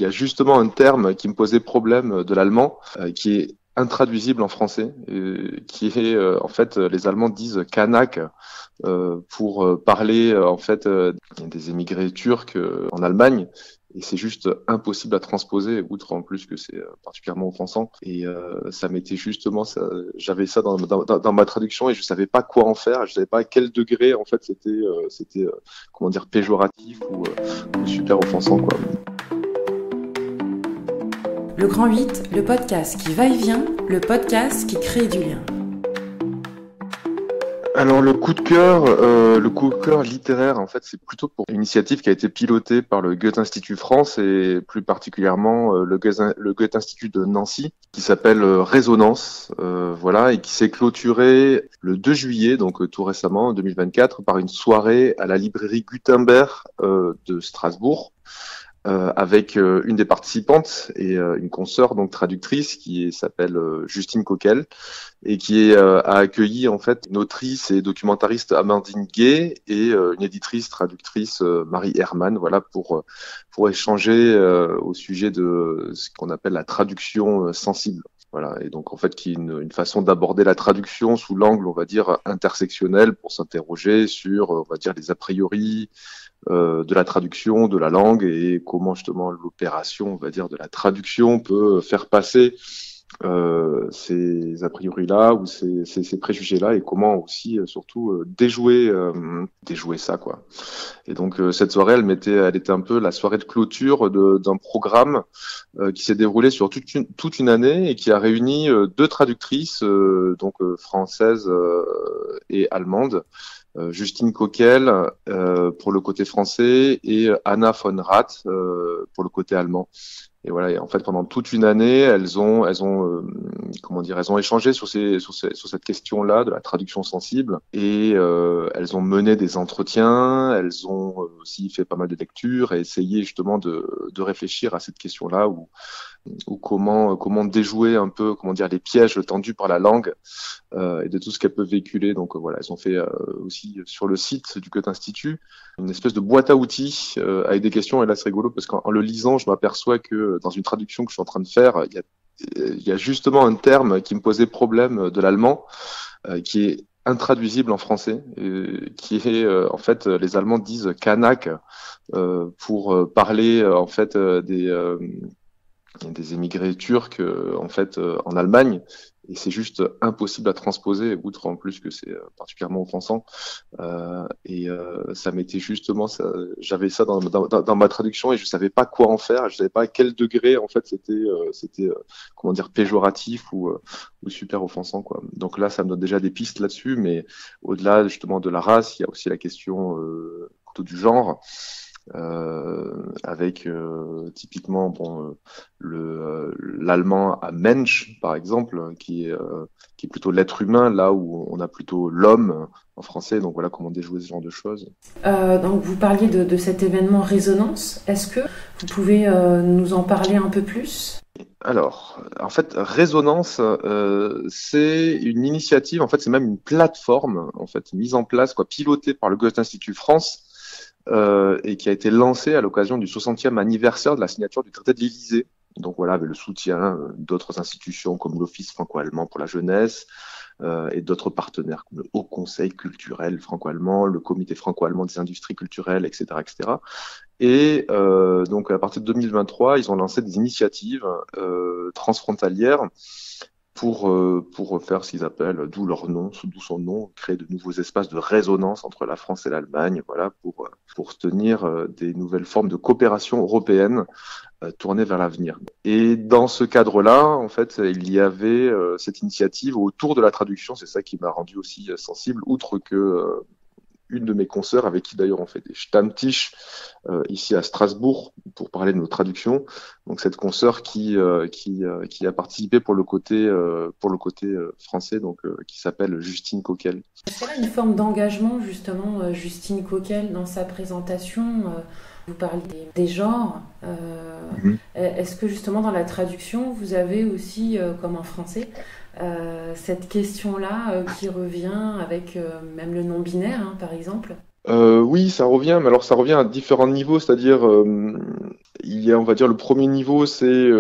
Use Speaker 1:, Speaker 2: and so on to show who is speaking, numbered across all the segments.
Speaker 1: il y a justement un terme qui me posait problème de l'allemand, qui est intraduisible en français, qui est en fait les Allemands disent Kanak pour parler en fait des émigrés turcs en Allemagne. Et c'est juste impossible à transposer, outre en plus que c'est particulièrement offensant. Et ça m'était justement, j'avais ça dans ma traduction et je savais pas quoi en faire. Je savais pas à quel degré en fait c'était comment dire péjoratif ou super offensant quoi.
Speaker 2: Le Grand 8, le podcast qui va et vient, le podcast qui crée du lien.
Speaker 1: Alors le coup de cœur littéraire, en fait, c'est plutôt pour une initiative qui a été pilotée par le Goethe-Institut France et plus particulièrement le Goethe-Institut de Nancy, qui s'appelle Résonance, voilà, et qui s'est clôturé le 2 juillet, donc tout récemment, en 2024, par une soirée à la librairie Gutenberg de Strasbourg. Avec une des participantes et une consoeur donc traductrice qui s'appelle Justine Coquel et qui a accueilli en fait une autrice et documentariste Amandine Gay et une éditrice traductrice Marie Herman, voilà pour échanger au sujet de ce qu'on appelle la traduction sensible. Voilà, et donc en fait qui est une façon d'aborder la traduction sous l'angle, on va dire, intersectionnel pour s'interroger sur, on va dire, les a priori de la traduction, de la langue et comment justement l'opération, on va dire, de la traduction peut faire passer ces a priori-là ou ces préjugés-là et comment aussi surtout déjouer ça quoi. Et donc cette soirée, elle était un peu la soirée de clôture d'un programme qui s'est déroulé sur toute une année et qui a réuni deux traductrices françaises et allemandes. Justine Coquel pour le côté français et Anna von Rath pour le côté allemand. Et voilà, et en fait pendant toute une année, elles ont échangé sur cette question-là de la traduction sensible et elles ont mené des entretiens, elles ont aussi fait pas mal de lectures et essayé justement de réfléchir à cette question-là ou comment déjouer un peu les pièges tendus par la langue et de tout ce qu'elle peut véhiculer. Donc voilà, elles ont fait aussi sur le site du Goethe-Institut une espèce de boîte à outils avec des questions. Et là c'est rigolo parce qu'en le lisant, je m'aperçois que dans une traduction que je suis en train de faire, il y a justement un terme qui me posait problème de l'allemand qui est intraduisible en français, qui est en fait les Allemands disent Kanak pour parler en fait des émigrés turcs en Allemagne et c'est juste impossible à transposer outre en plus que c'est particulièrement offensant ça m'était justement j'avais ça dans ma traduction et je savais pas quoi en faire, je savais pas à quel degré en fait c'était péjoratif ou super offensant quoi. Donc là ça me donne déjà des pistes là-dessus, mais au-delà justement de la race, il y a aussi la question plutôt du genre. Avec typiquement l'allemand à Mensch par exemple qui est plutôt l'être humain, là où on a plutôt l'homme en français. Donc voilà comment déjouer ce genre de choses.
Speaker 2: Donc vous parliez de cet événement Résonance. Est-ce que vous pouvez nous en parler un peu plus ?
Speaker 1: Alors, en fait, Résonance, c'est une initiative, en fait, c'est même une plateforme, en fait, mise en place, pilotée par le Goethe-Institut France, et qui a été lancé à l'occasion du 60e anniversaire de la signature du traité de l'Élysée. Donc voilà, avec le soutien d'autres institutions comme l'Office franco-allemand pour la jeunesse et d'autres partenaires comme le Haut Conseil culturel franco-allemand, le Comité franco-allemand des industries culturelles, etc., etc. Et donc à partir de 2023, ils ont lancé des initiatives transfrontalières pour faire ce qu'ils appellent, d'où son nom, créer de nouveaux espaces de résonance entre la France et l'Allemagne, voilà, pour tenir des nouvelles formes de coopération européenne tournées vers l'avenir. Et dans ce cadre-là, en fait, il y avait cette initiative autour de la traduction. C'est ça qui m'a rendu aussi sensible, outre que une de mes consoeurs avec qui d'ailleurs on fait des Stammtisch ici à Strasbourg pour parler de nos traductions. Donc cette consoeur qui a participé pour le côté français, donc qui s'appelle Justine Coquel.
Speaker 2: Est-ce qu'elle a une forme d'engagement justement, Justine Coquel, dans sa présentation vous parlez des genres. Est-ce que justement dans la traduction, vous avez aussi, comme en français, cette question-là qui revient avec même le non-binaire, par exemple ?
Speaker 1: Oui, ça revient, mais alors ça revient à différents niveaux, c'est-à-dire il y a, on va dire, le premier niveau, c'est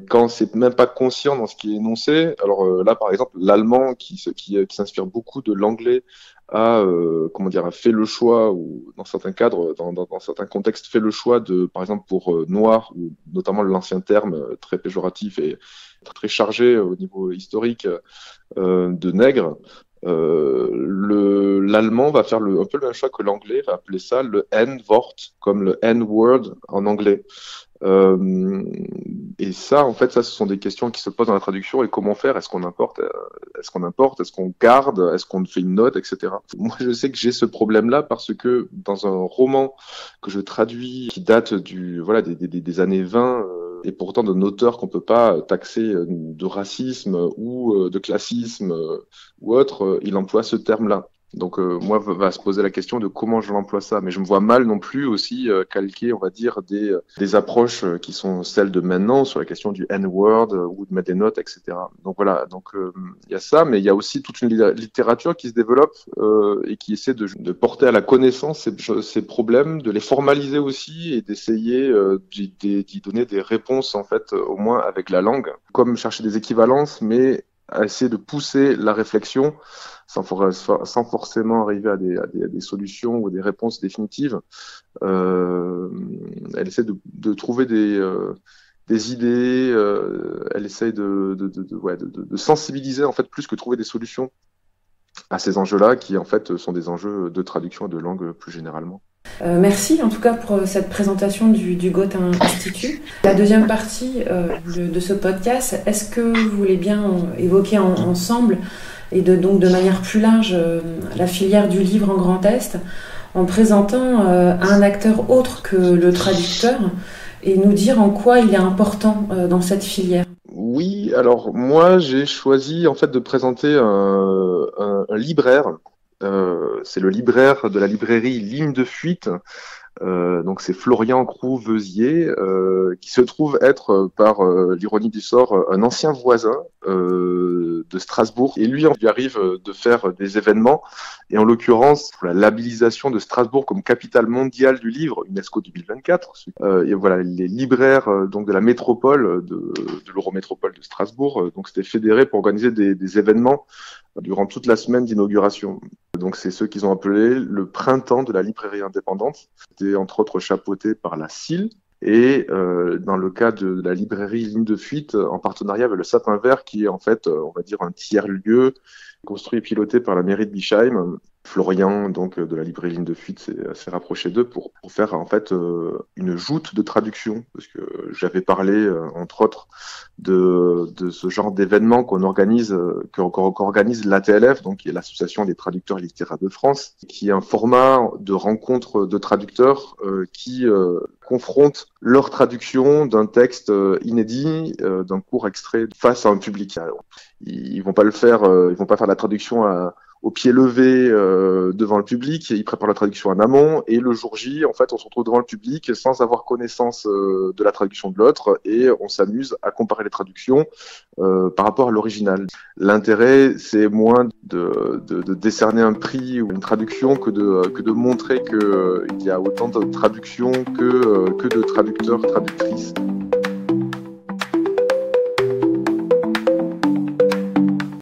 Speaker 1: quand c'est même pas conscient dans ce qui est énoncé. Alors là, par exemple, l'allemand qui s'inspire beaucoup de l'anglais a, comment dire, a fait le choix, ou dans certains cadres, dans certains contextes, fait le choix de, par exemple, pour noir, ou notamment l'ancien terme très péjoratif et très chargé au niveau historique de nègre. L'allemand va faire un peu le même choix que l'anglais, va appeler ça le N-Wort, comme le N-word en anglais. Euh, et ça, en fait, ça, ce sont des questions qui se posent dans la traduction. Et comment faire? Est-ce qu'on importe? Est-ce qu'on garde? Est-ce qu'on fait une note, etc. Moi, je sais que j'ai ce problème-là parce que dans un roman que je traduis qui date voilà, des années 20, et pourtant d'un auteur qu'on peut pas taxer de racisme ou de classisme ou autre, il emploie ce terme-là. Donc moi va se poser la question de comment je l'emploie ça, mais je me vois mal non plus aussi calquer, on va dire, des approches qui sont celles de maintenant sur la question du N-word ou de mettre des notes, etc. Donc voilà, donc il y a ça, mais il y a aussi toute une littérature qui se développe et qui essaie de porter à la connaissance ces problèmes, de les formaliser aussi et d'essayer d'y donner des réponses en fait, au moins avec la langue, comme chercher des équivalences, mais à essayer de pousser la réflexion sans forcément arriver à des solutions ou des réponses définitives. Elle essaie de trouver des idées, elle essaie de sensibiliser en fait plus que trouver des solutions à ces enjeux-là qui en fait sont des enjeux de traduction et de langue plus généralement.
Speaker 2: Merci en tout cas pour cette présentation du Goethe Institut. La deuxième partie de ce podcast, est-ce que vous voulez bien évoquer ensemble et donc de manière plus large la filière du livre en Grand Est en présentant un acteur autre que le traducteur et nous dire en quoi il est important dans cette filière?
Speaker 1: Oui, alors moi j'ai choisi en fait de présenter un libraire. C'est le libraire de la librairie Ligne de Fuite. Donc c'est Florian Crouvesier, qui se trouve être, par l'ironie du sort, un ancien voisin de Strasbourg. Et lui, on lui arrive de faire des événements, et en l'occurrence, pour la labellisation de Strasbourg comme capitale mondiale du livre, UNESCO 2024. Et voilà, les libraires donc de la métropole, de l'Eurométropole de Strasbourg, donc c'était fédéré pour organiser des événements durant toute la semaine d'inauguration. Donc c'est ceux qu'ils ont appelé le printemps de la librairie indépendante. C'était entre autres chapeauté par la CIL. Et dans le cas de la librairie Ligne de Fuite, en partenariat avec le Sapin Vert, qui est en fait, on va dire, un tiers-lieu construit et piloté par la mairie de Bischheim. Florian, donc de la librairie Ligne de Fuite, s'est rapproché d'eux pour faire en fait une joute de traduction, parce que j'avais parlé entre autres de ce genre d'événement qu'on organise, qu'organise l'ATLF, donc qui est l'association des traducteurs littéraires de France, qui est un format de rencontre de traducteurs qui confrontent leur traduction d'un texte inédit, d'un court extrait face à un public. Ils vont pas faire la traduction au pied levé devant le public, ils préparent la traduction en amont, et le jour J, en fait, on se retrouve devant le public sans avoir connaissance de la traduction de l'autre, et on s'amuse à comparer les traductions par rapport à l'original. L'intérêt, c'est moins de décerner un prix ou une traduction que de montrer qu'il y a autant de traductions que de traducteurs, traductrices.